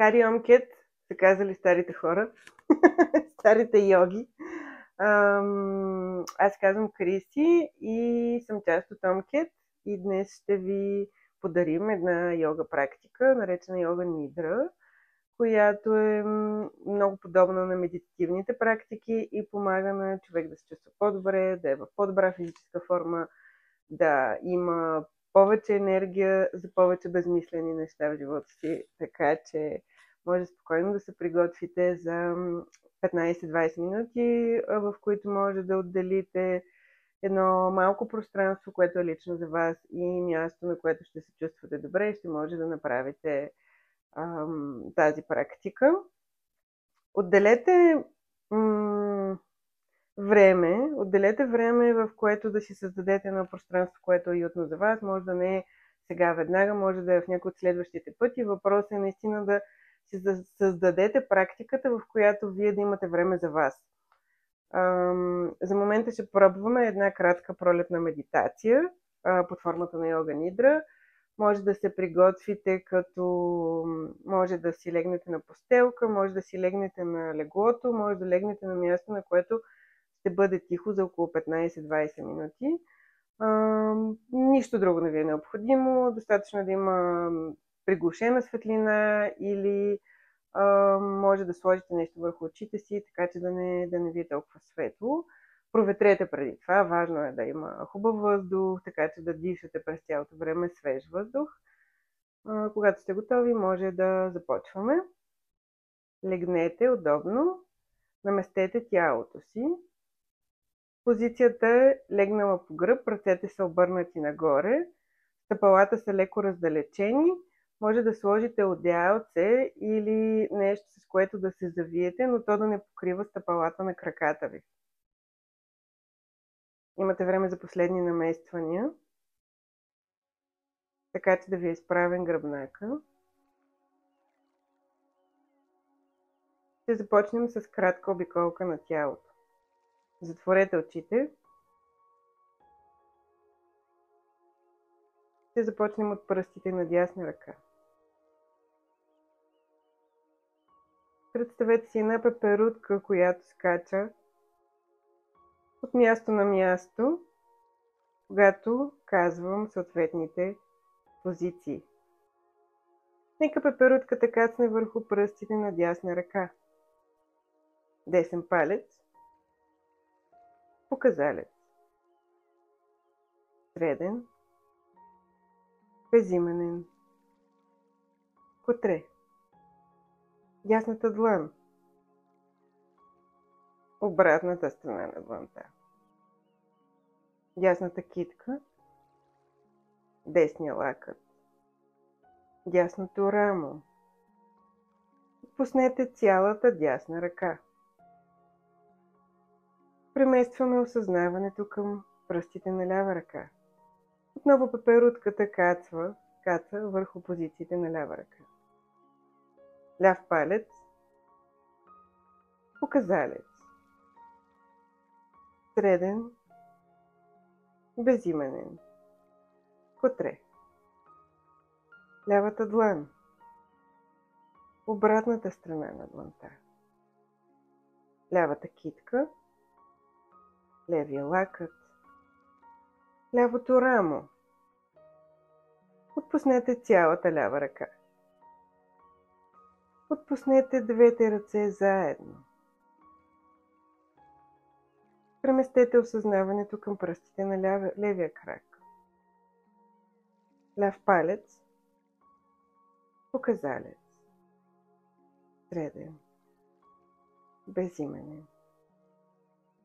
Хари Омкет, са казали старите хора, старите йоги. Аз казвам Криси и съм част от Омкет и днес ще ви подарим една йога практика, наречена йога нидра, която е много подобна на медитативните практики и помага на човек да се чувства по-добре, да е в по-добра физическа форма, да има повече енергия за повече безмислени неща в живота си, така че може спокойно да се приготвите за 15-20 минути, в които може да отделите едно малко пространство, което е лично за вас и място, на което ще се чувствате добре и ще може да направите тази практика. Отделете време, в което да си създадете едно пространство, което е уютно за вас. Може да не е сега веднага, може да е в някои от следващите пъти. Въпросът е наистина да си създадете практиката, в която вие да имате време за вас. За момента ще пробваме една кратка пролетна медитация под формата на йога нидра. Може да се приготвите като може да си легнете на постелка, може да си легнете на леглото, може да легнете на място, на което ще бъде тихо за около 15-20 минути. Нищо друго не ви е необходимо. Достатъчно да има приглушена светлина или може да сложите нещо върху очите си, така че да не ви е толкова светло. Проветрете преди това. Важно е да има хубав въздух, така че да дишате през цялото време свеж въздух. Когато сте готови, може да започваме. Легнете удобно, наместете тялото си. Позицията е легнала по гръб, ръцете са обърнати нагоре, стъпалата са леко раздалечени. Може да сложите одеялце или нещо, с което да се завиете, но то да не покрива стъпалата на краката ви. Имате време за последни намествания, така че да ви е изправен гръбнака. Ще започнем с кратка обиколка на тялото. Затворете очите. Ще започнем от пръстите на дясна ръка. Представете си една пеперудка, която скача от място на място, когато казвам съответните позиции. Нека пеперудката кацне върху пръстите на дясна ръка. Десен палец, показалец, среден, безименен, котре, дясната длан, обратната страна на дланта, дясната китка, десния лакът, дясното рамо. Отпуснете цялата дясна ръка. Преместваме осъзнаването към пръстите на лява ръка. Отново пеперудката каца върху позициите на лява ръка. Ляв палец, показалец, среден, безименен, котре, лявата длан, обратната страна на дланта, лявата китка, левия лакът, лявото рамо. Отпуснете цялата лява ръка. Отпуснете двете ръце заедно. Преместете осъзнаването към пръстите на левия крак. Ляв палец, показалец, среден, безименен,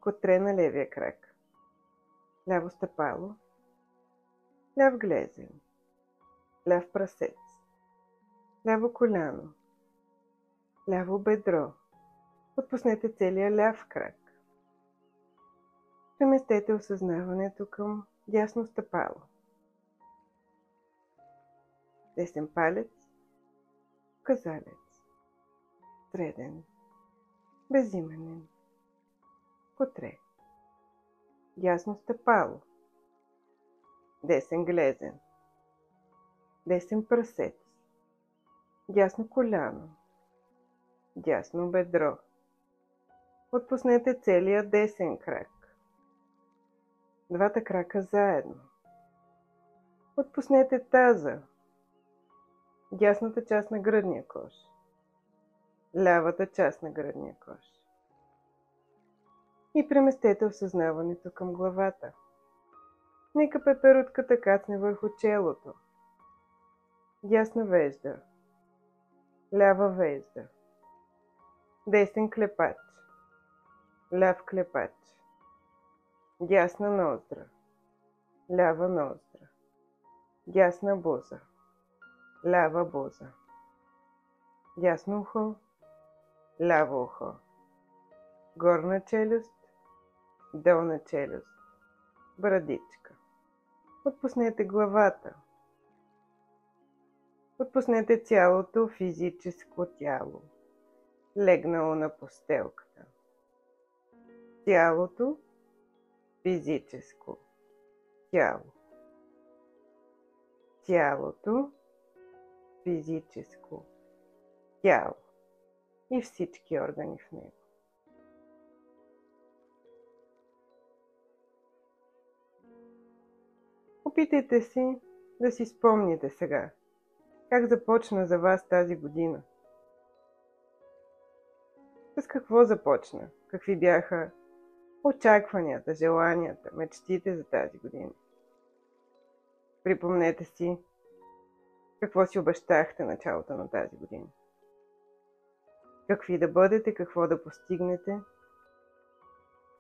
котре на левия крак, ляво стъпало, ляв глезен, ляв прасец, ляво коляно, ляво бедро. Отпуснете целия ляв крак. Преместете осъзнаването към дясно стъпало. Десен палец, показалец, среден, безименен, котре, дясно стъпало, десен глезен, десен прасец, дясно коляно, дясно бедро. Отпуснете целия десен крак. Двата крака заедно. Отпуснете таза, дясната част на гръдния кош, лявата част на гръдния кош. И преместете осъзнаването към главата. Нека пеперутката кацне върху челото. Дясна вежда, лява вежда, десен клепач, ляв клепач, дясна ноздра, лява ноздра, дясна буза, лява буза, дясно ухо, ляво ухо, горна челюст, долна челюст, брадичка. Отпуснете главата. Отпуснете цялото физическо тяло, легнало на постелката. Цялото физическо тяло. Цялото физическо тяло и всички органи в него. Опитайте си да си спомните сега как започна за вас тази година. С какво започна? Какви бяха очакванията, желанията, мечтите за тази година? Припомнете си какво си обещахте началото на тази година. Какви да бъдете, какво да постигнете,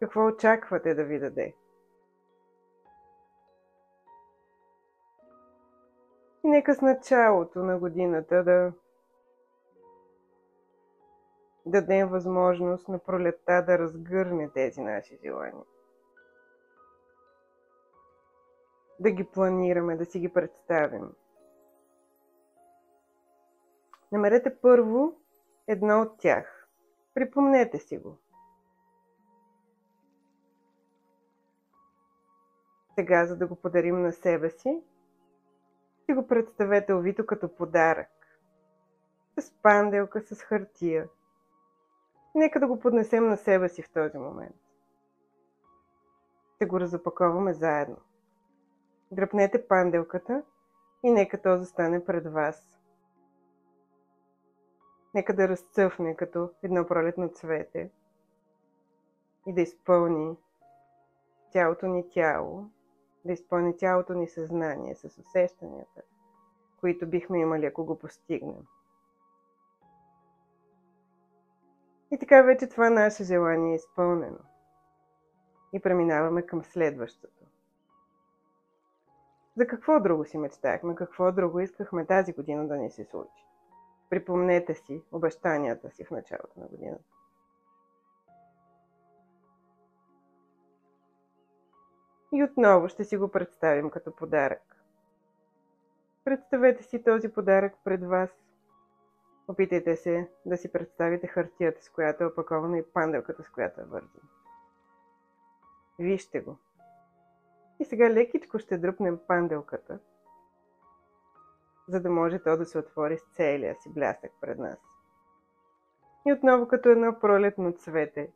какво очаквате да ви даде. И нека с началото на годината да дадем възможност на пролетта да разгърне тези наши желания. Да ги планираме, да си ги представим. Намерете първо едно от тях. Припомнете си го. Сега, за да го подарим на себе си, си го представете овито като подарък. С панделка, с хартия. Нека да го поднесем на себе си в този момент. Ще го разопаковаме заедно. Дръпнете панделката и нека то застане пред вас. Нека да разцъфне като едно пролетно цвете и да изпълни цялото ни тяло, да изпълни цялото ни съзнание с усещанията, които бихме имали, ако го постигнем. И така вече това наше желание е изпълнено. И преминаваме към следващото. За какво друго си мечтахме, какво друго искахме тази година да ни се случи? Припомнете си обещанията си в началото на годината. И отново ще си го представим като подарък. Представете си този подарък пред вас. Опитайте се да си представите хартията, с която е опакована и панделката, с която е вързана. Вижте го. И сега лекичко ще дръпнем панделката, за да може то да се отвори с целия си блясък пред нас. И отново като едно пролетно цвете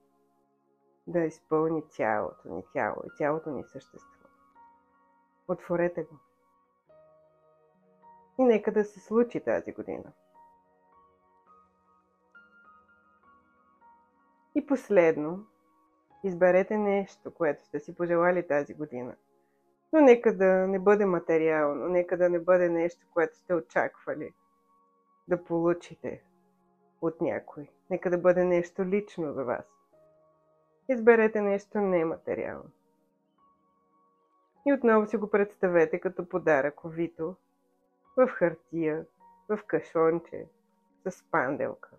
да изпълни цялото ни тяло и цялото ни същество. Отворете го. И нека да се случи тази година. И последно, изберете нещо, което сте си пожелали тази година. Но нека да не бъде материално, нека да не бъде нещо, което сте очаквали да получите от някой. Нека да бъде нещо лично за вас. Изберете нещо нематериално. И отново си го представете като подарък овито в хартия, в кашонче, с панделка.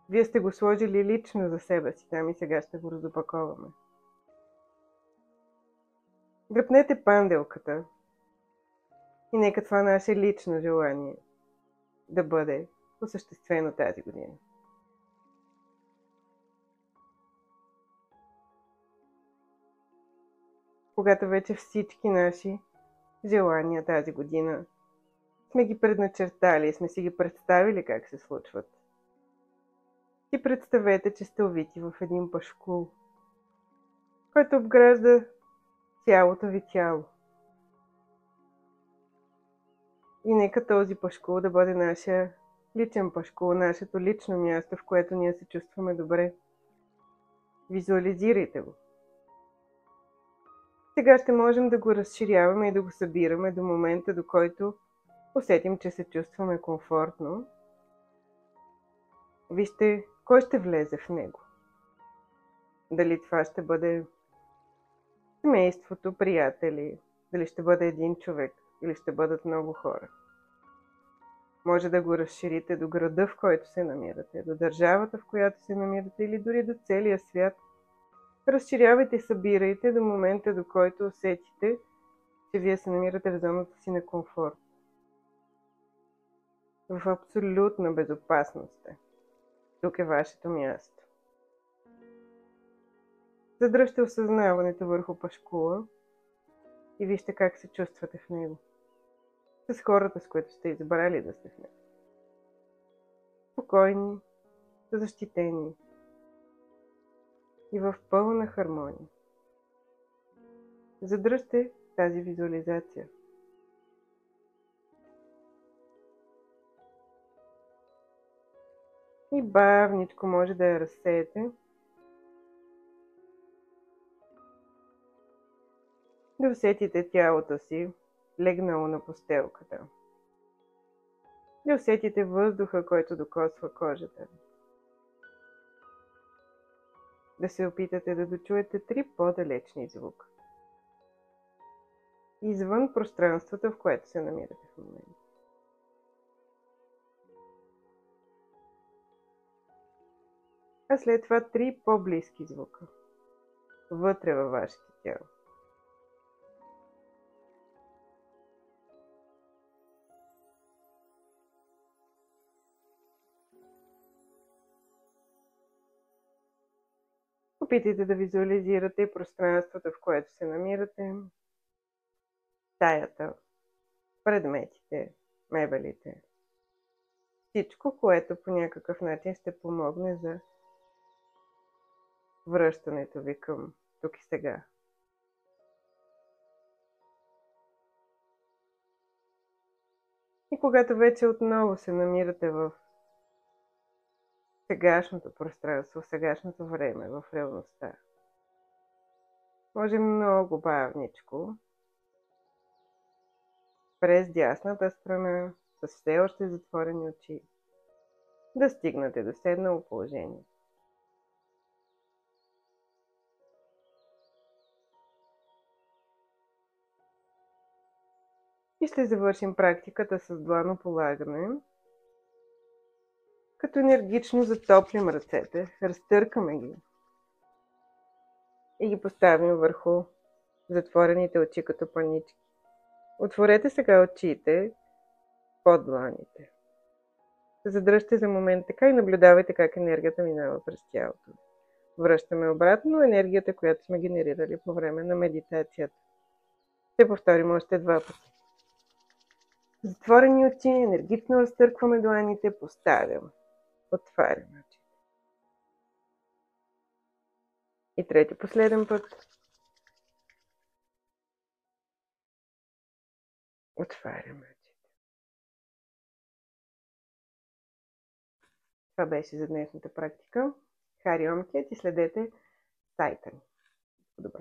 Вие сте го сложили лично за себе си там и сега ще го разопаковаме. Дръпнете панделката и нека това наше лично желание да бъде осъществено тази година. Когато вече всички наши желания тази година сме ги предначертали, сме си ги представили как се случват, си представете, че сте увити в един пашкул, който обгражда цялото ви тяло. И нека този пашкул да бъде нашия личен пашкул, нашето лично място, в което ние се чувстваме добре. Визуализирайте го. Сега ще можем да го разширяваме и да го събираме до момента, до който усетим, че се чувстваме комфортно. Вижте кой ще влезе в него. Дали това ще бъде семейството, приятели, дали ще бъде един човек или ще бъдат много хора. Може да го разширите до града, в който се намирате, до държавата, в която се намирате или дори до целия свят. Разширявайте и събирайте до момента, до който усетите, че вие се намирате в зоната си на комфорт. В абсолютна безопасност сте. Тук е вашето място. Задръжте осъзнаването върху пашкула и вижте как се чувствате в него. С хората, с които сте избрали да сте в него. Спокойни, защитени и в пълна хармония. Задръжте тази визуализация. И бавничко може да я разсеете. Да усетите тялото си легнало на постелката. Да усетите въздуха, който докосва кожата. Да се опитате да дочуете 3 по-далечни звука. Извън пространството, в което се намирате в момента. А след това 3 по-близки звука. Вътре във вашето тяло. Опитайте да визуализирате пространството, в което се намирате, стаята, предметите, мебелите. Всичко, което по някакъв начин ще помогне за връщането ви към тук и сега. И когато вече отново се намирате в сегашното пространство, в сегашното време, в реалността, може много бавничко, през дясната страна, с все още затворени очи, да стигнете до седнало положение. И ще завършим практиката с дланополагане, като енергично затоплим ръцете, разтъркаме ги и ги поставим върху затворените очи като панички. Отворете сега очите под дланите. Задръжте за момент така и наблюдавайте как енергията минава през тялото. Връщаме обратно енергията, която сме генерирали по време на медитацията. Ще повторим още 2 пъти. Затворени очи, енергично разтъркваме дланите, поставяме. Отваряме очите. И трети последен път. Отваряме очите. Това беше за днешната практика. Хари Ом Кет и следете сайта ни. Добре.